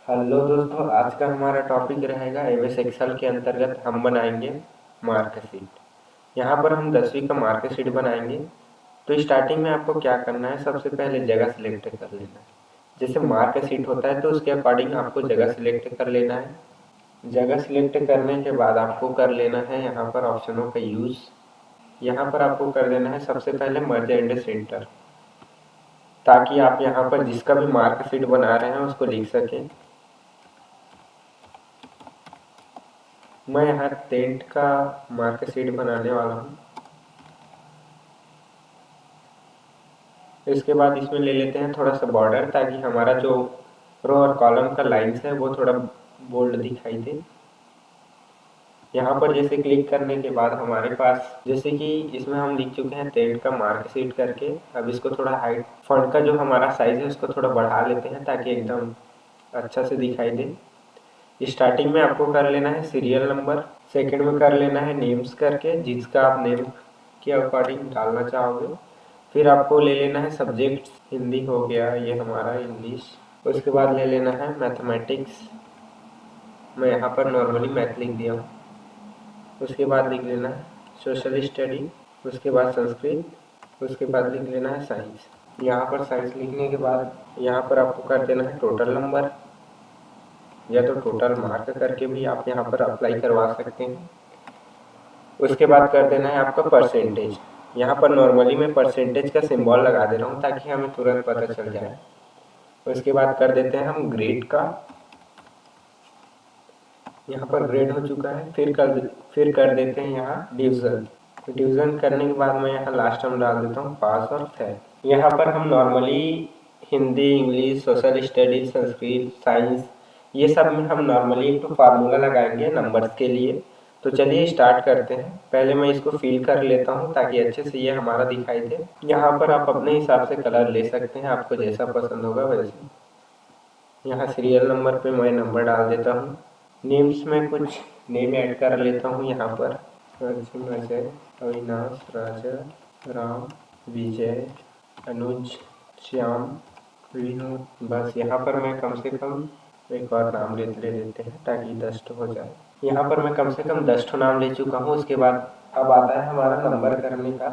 Hello दोस्तों, आज का हमारा टॉपिक रहेगा एमएस एक्सेल के अंतर्गत हम बनाएंगे मार्कशीट। यहाँ पर हम 10वीं का मार्कशीट बनाएंगे। तो स्टार्टिंग में आपको क्या करना है, सबसे पहले जगह सिलेक्ट कर लेना है। जैसे मार्कशीट होता है तो उसके अकॉर्डिंग आपको जगह सिलेक्ट कर लेना है। जगह सिलेक्ट करने के बाद आपको कर लेना है यहाँ पर ऑप्शनों का यूज़। यहाँ पर आपको कर देना है सबसे पहले मर्ज एंड सेंटर, ताकि आप यहाँ पर जिसका भी मार्कशीट बना रहे हैं उसको लिख सकें। मैं यहाँ टेंट का मार्कशीट बनाने वाला हूँ। इसके बाद इसमें ले लेते हैं थोड़ा सा बॉर्डर, ताकि हमारा जो रो और कॉलम का लाइन्स है वो थोड़ा बोल्ड दिखाई दे। यहाँ पर जैसे क्लिक करने के बाद हमारे पास जैसे कि इसमें हम लिख चुके हैं टेंट का मार्कशीट करके। अब इसको थोड़ा हाइट, फॉन्ट का जो हमारा साइज है उसको थोड़ा बढ़ा लेते हैं ताकि एकदम अच्छा से दिखाई दे। स्टार्टिंग में आपको कर लेना है सीरियल नंबर, सेकंड में कर लेना है नेम्स करके, जिसका आप नेम के अकॉर्डिंग डालना चाहोगे। फिर आपको ले लेना है सब्जेक्ट, हिंदी हो गया, ये हमारा इंग्लिश। उसके बाद ले लेना है मैथमेटिक्स, मैं यहाँ पर नॉर्मली मैथ लिख दिया हूँ। उसके बाद लिख लेना है सोशल स्टडी, उसके बाद संस्कृत, उसके बाद लिख लेना है साइंस। यहाँ पर साइंस लिखने के बाद यहाँ पर आपको कर देना है टोटल नंबर, या तो टोटल मार्क करके भी आप यहाँ पर अप्लाई करवा सकते हैं। उसके बाद कर देना है आपका परसेंटेज। यहाँ पर नॉर्मली मैं परसेंटेज का सिंबल लगा दे रहा हूँ ताकि हमें तुरंत पता चल जाए। उसके बाद कर देते हैं हम ग्रेड का, यहाँ पर ग्रेड हो चुका है। फिर कर देते हैं यहाँ डिवीज़न। डिवीज़न करने के बाद मैं यहाँ लास्ट में डाल देता हूँ पास और फेल। यहाँ पर हम normally Hindi, English, social studies, Sanskrit, science, ये सब में हम नॉर्मली एक तो फार्मूला लगाएंगे नंबर्स के लिए। तो चलिए स्टार्ट करते हैं। पहले मैं इसको फिल कर लेता हूँ ताकि अच्छे से ये हमारा दिखाई दे। यहाँ पर आप अपने हिसाब से कलर ले सकते हैं, आपको जैसा पसंद होगा वैसे। यहाँ सीरियल नंबर पे मैं नंबर डाल देता हूँ। नेम्स में कुछ नेम ऐड कर लेता हूँ यहाँ पर, अर्जुन, अजय, अविनाश, राजा, राम, विजय, अनुज, श्याम, विनोद। बस यहाँ पर मैं कम से कम एक और नाम ले लेते हैं ताकि 10 हो जाए। यहाँ पर मैं कम से कम 10 नाम ले चुका हूँ। उसके बाद अब आता है हमारा नंबर करने का।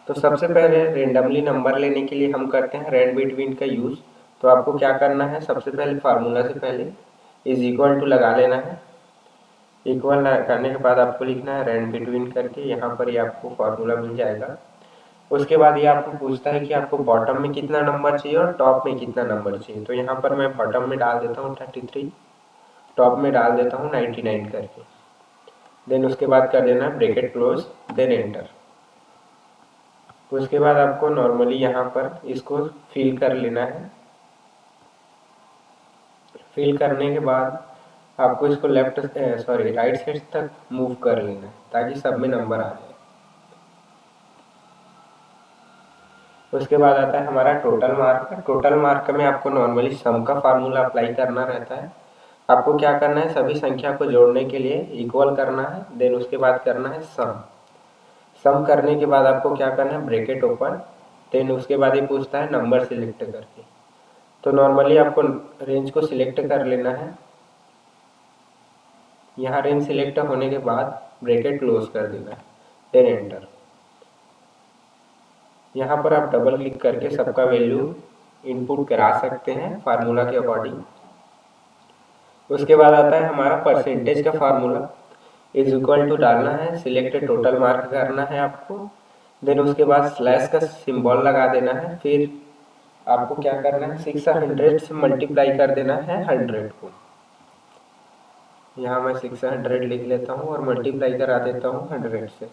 तो सबसे पहले रेंडमली नंबर लेने के लिए हम करते हैं रैंड बिटवीन का यूज़। तो आपको क्या करना है, सबसे पहले फार्मूला से पहले इज इक्वल टू लगा लेना है। इक्वल करने के बाद आपको लिखना है रैंड बिटवीन करके, यहाँ पर ये आपको फार्मूला मिल जाएगा। उसके बाद ये आपको पूछता है कि आपको बॉटम में कितना नंबर चाहिए और टॉप में कितना नंबर चाहिए। तो यहाँ पर मैं बॉटम में डाल देता हूँ 33, टॉप में डाल देता हूँ 99 करके। देन उसके बाद कर देना है ब्रैकेट क्लोज, देन एंटर। उसके बाद आपको नॉर्मली यहाँ पर इसको फिल कर लेना है। फिल करने के बाद आपको इसको राइट साइड तक मूव कर लेना है ताकि सब में नंबर आ जाए। उसके बाद आता है हमारा टोटल मार्क। टोटल मार्क में आपको नॉर्मली सम का फार्मूला अप्लाई करना रहता है। आपको क्या करना है, सभी संख्या को जोड़ने के लिए इक्वल करना है, देन उसके बाद करना है सम। सम करने के बाद आपको क्या करना है, ब्रैकेट ओपन, देन उसके बाद ये पूछता है नंबर सिलेक्ट करके। तो नॉर्मली आपको रेंज को सिलेक्ट कर लेना है। यहाँ रेंज सिलेक्ट होने के बाद ब्रैकेट क्लोज कर देना है, देन एंटर। यहाँ पर आप डबल क्लिक करके सबका वैल्यू इनपुट करा सकते हैं फार्मूला के अकॉर्डिंग। उसके बाद आता है हमारा परसेंटेज का फार्मूला। इज इक्वल टू डालना है, सिलेक्ट टोटल मार्क करना है आपको, देन उसके बाद स्लैश का सिंबल लगा देना है। फिर आपको क्या करना है, 600 से मल्टीप्लाई कर देना है 100 को। यहाँ मैं 600 लिख लेता हूँ और मल्टीप्लाई करा देता हूँ 100 से।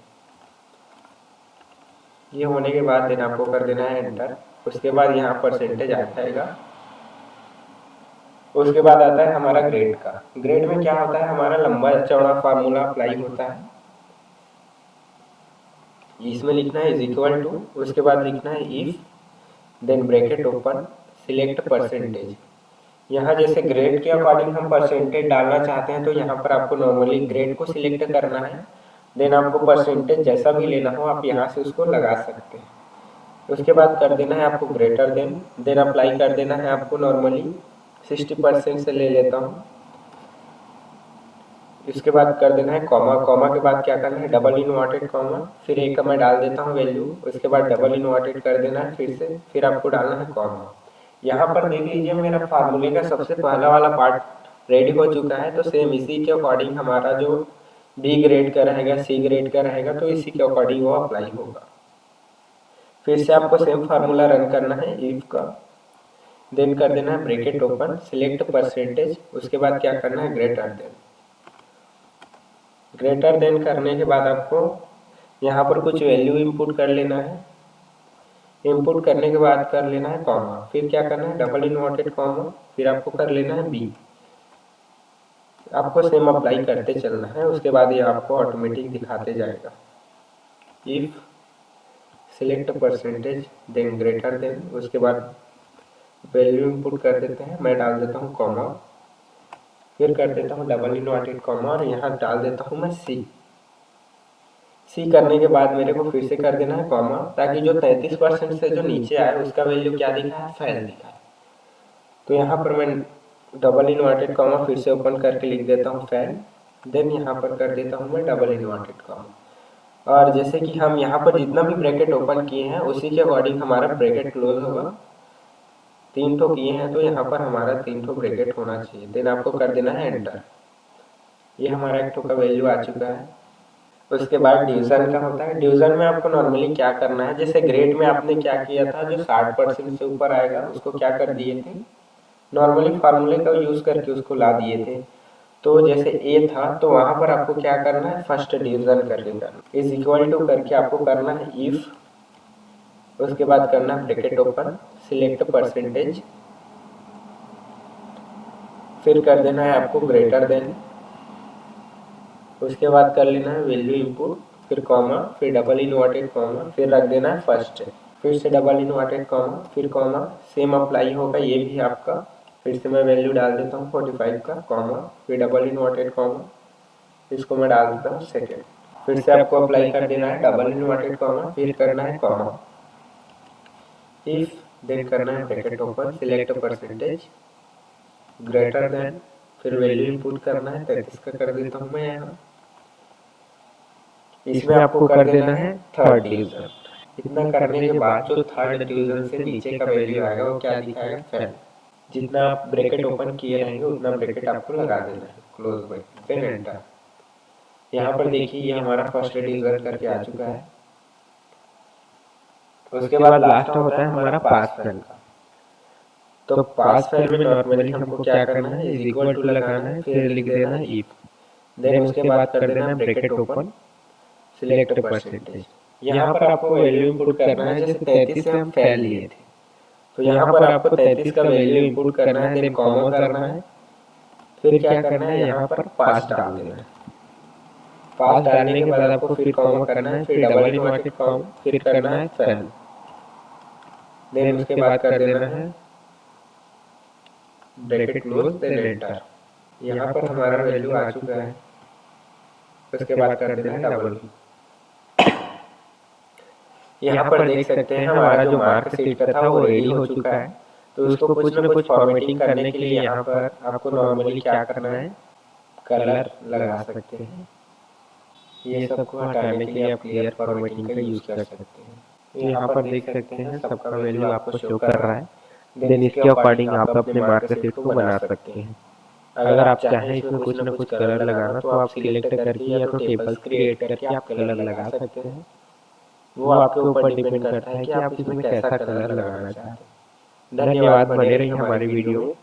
ये होने के बाद देन आपको कर देना है एंटर। उसके बाद यहाँ परसेंटेज आ जाएगा। उसके बाद आता है हमारा ग्रेड का। ग्रेड में क्या होता है, हमारा लंबा चौड़ा फार्मूला अप्लाई होता है। इसमें लिखना है इज इक्वल टू, उसके बाद लिखना है if, then bracket open, select percentage. यहाँ जैसे ग्रेड के अकॉर्डिंग हम परसेंटेज डालना चाहते हैं तो यहाँ पर आपको नॉर्मली ग्रेड को सिलेक्ट करना है, देन आपको परसेंटेज जैसा भी लेना हो आप यहाँ से उसको लगा सकते हैं। उसके बाद कर देना है आपको ग्रेटर देन अप्लाई कर देना है आपको नॉर्मली 60% से ले लेता हूँ। इसके बाद कर देना है कॉमा, कॉमा के बाद क्या करना है डबल इनवर्टेड कॉमा, फिर एक का मैं डाल देता हूँ वैल्यू, उसके बाद डबल इनवर्टेड कर देना है फिर से, फिर आपको डालना है कॉमा। यहाँ पर देख लीजिए मेरा फार्मूले का सबसे पहला वाला पार्ट रेडी हो चुका है। तो सेम इसी के अकॉर्डिंग हमारा जो बी ग्रेड का रहेगा, सी ग्रेड का रहेगा, तो इसी के अकॉर्डिंग वो अप्लाई होगा। फिर से आपको सेम फार्मूला रन करना है इफ का, देन कर देना है ब्रैकेट ओपन, सिलेक्ट परसेंटेज, उसके बाद क्या करना है ग्रेटर देन। ग्रेटर देन करने के बाद आपको यहाँ पर कुछ वैल्यू इनपुट कर लेना है। इनपुट करने के बाद कर लेना है कॉमा, फिर क्या करना है डबल इनवर्टेड कॉमा, फिर आपको कर लेना है बी। आपको सेम अप्लाई करते चलना है, उसके बाद ये आपको ऑटोमेटिक दिखाते जाएगा। If select percentage then greater than, उसके बाद वैल्यू इनपुट कर देते हैं, मैं डाल देता हूँ कॉमा, फिर कर देता हूँ डबल इनवर्टेड कॉमा और यहाँ डाल देता हूँ मैं सी। सी करने के बाद मेरे को फिर से कर देना है कॉमा, ताकि जो 33% से जो नीचे आए उसका वैल्यू क्या दिखा है फेल दिखा है। तो यहाँ पर मैं डबल इनवर्टेड कॉमा फिर से ओपन करके लिख देता हूँ फेल, देन यहाँ पर कर देता हूँ मैं डबल इनवर्टेड कॉमा। और जैसे कि हम यहाँ पर जितना भी ब्रैकेट ओपन किए हैं उसी के अकॉर्डिंग हमारा ब्रैकेट क्लोज होगा। 3 ठो किए हैं तो यहाँ पर हमारा 3 ठो ब्रैकेट होना चाहिए, देन आपको कर देना है एंटर। ये हमारा एक ठो का वैल्यू आ चुका है। उसके बाद डिवीजन का होता है। डिवीजन में आपको नॉर्मली क्या करना है, जैसे ग्रेड में आपने क्या किया था, जो 60% से ऊपर आएगा उसको क्या कर दिए थे, नॉर्मली फार्मूले का यूज करके उसको ला दिए थे। तो जैसे ए था तो वहां पर आपको क्या करना है फर्स्ट डिवीजन करके इज इक्वल टू करके आपको करना है इफ, उसके बाद करना है ब्रैकेट ओपन, सिलेक्ट परसेंटेज, फिर कर देना है आपको ग्रेटर देन, उसके बाद कर लेना है वैल्यू इनपुट, फिर कॉमा, फिर डबल इनवर्टेड कॉमा, फिर रख देना है फर्स्ट, फिर से डबल इनवर्टेड कॉमा, फिर कॉमा, सेम अप्लाई होगा ये भी आपका। फिर से मैं वैल्यू डाल देता हूँ 45 का, कॉमा, फिर डबल इनवर्टेड कॉमा, इसको मैं डाल देता हूँ सेकेंड, फिर से आपको अप्लाई कर देना है डबल इनवर्टेड कॉमा, फिर करना है कॉमा, इफ, देन करना है bracket open, select percentage, greater than, फिर वैल्यू इनपुट करना है 33 का कर देता हूँ मैं यहाँ। इसमें आपको कर देना है थर्ड डिवीजन। इतना करने के बाद जो थर्ड डिवीजन से नीचे का वैल्यू आएगा वो क्या दिखाएगा फेल। जितना आप ब्रैकेट ओपन किए रहेंगे उतना ब्रैकेट आपको लगा देना है, क्लोज ब्रैकेट, देन एंटर। यहाँ पर देखिए ये हमारा फर्स्ट डिवीजन करके आ चुका है। उसके बाद लास्ट होता है हमारा पास फेल का। तो पास फेल में नॉर्मली हमको क्या करना है, इज इक्वल टू लगाना है, फिर लिख देना है इफ, देन उसके बाद कर देना है ब्रैकेट ओपन, सिलेक्ट परसेंटेज। यहाँ पर आपको वैल्यू इनपुट करना है, जैसे 33 से हम फेल लिए थे तो यहाँ पर आपको 33 का वैल्यू इनपुट करना है, देन कॉमा करना है, फिर क्या करना है यहाँ पर पास डाल देना है। पास डालने के बाद आपको फिर कॉमा करना है, फिर डबल इनवर्टेड कॉमा, फिर करना है फेल, देन उसके बाद कर देना है ब्रैकेट क्लोज, देन एंटर। यहाँ पर हमारा वैल्यू आ चुका है। उसके बाद कर देना है डबल। यहाँ पर देख सकते हैं हमारा जो मार्क शीट का था वो रेडी हो चुका है। तो उसको कुछ ना कुछ फॉर्मेटिंग करने के लिए यहाँ पर आपको नॉर्मली क्या करना है, कलर लगा सकते हैं। ये सबको हटाने के लिए आप क्लियर फॉर्मेटिंग का यूज कर सकते हैं। यहाँ पर देख सकते हैं सबका वैल्यू आपको शो कर रहा है, देन इसके अकॉर्डिंग आप अपने मार्क शीट को बना सकते हैं। अगर आप चाहें इसमें कुछ ना कुछ कलर लगाना तो आप सिलेक्ट करके या तो टेबल्स क्रिएट करके आप कलर लगा सकते हैं। वो आपके ऊपर डिपेंड करता है कि आप इसमें कैसा कलर लगाना चाहते हैं। धन्यवाद, बने रहिए हमारी वीडियो में।